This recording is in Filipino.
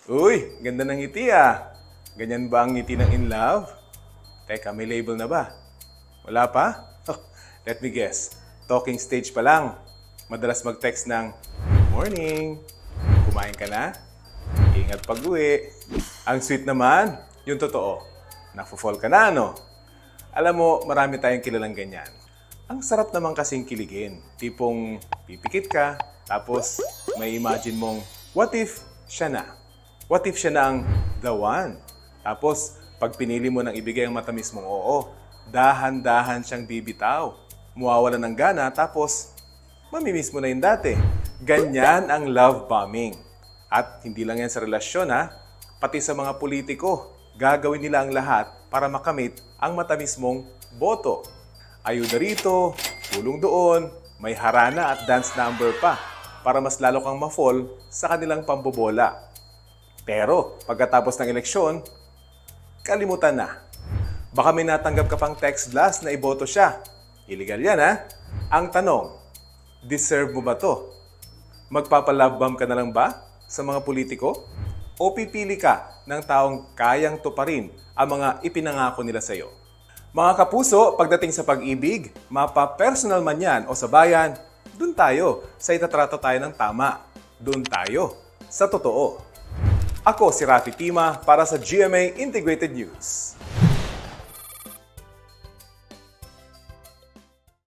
Uy, ganda ng ngiti ah. Ganyan ba ang ngiti ng in love? Teka, may label na ba? Wala pa? Oh, let me guess. Talking stage pa lang. Madalas mag-text ng, "Morning. Kumain ka na? Ingat pag-uwi." Ang sweet naman. Yung totoo. Nafo-fall ka na, no? Alam mo, marami tayong kilalang ganyan. Ang sarap naman kasing kiligin. Tipong pipikit ka, tapos may imagine mong, what if siya na? What if siya na ang the one? Tapos, pag pinili mo ng ibigay ang matamis mong oo, dahan-dahan siyang bibitaw. Mawawalan ng gana, tapos mamimiss mo na yung dati. Ganyan ang love bombing. At hindi lang yan sa relasyon ha, pati sa mga politiko. Gagawin nila ang lahat para makamit ang matamis mong boto. Ayuda rito, tulong doon, may harana at dance number pa para mas lalo kang ma-fall sa kanilang pambobola. Pero pagkatapos ng eleksyon, kalimutan na. Baka may natanggap ka pang text blast na iboto siya. Illegal yan ha? Ang tanong, deserve mo ba to? Magpapalove bomb ka na lang ba sa mga politiko? O pipili ka ng taong kayang tuparin ang mga ipinangako nila sa iyo? Mga kapuso, pagdating sa pag-ibig, mapa-personal man yan o sa bayan, dun tayo sa itatrato tayo ng tama. Dun tayo sa totoo. Ako si Rafi Tima para sa GMA Integrated News.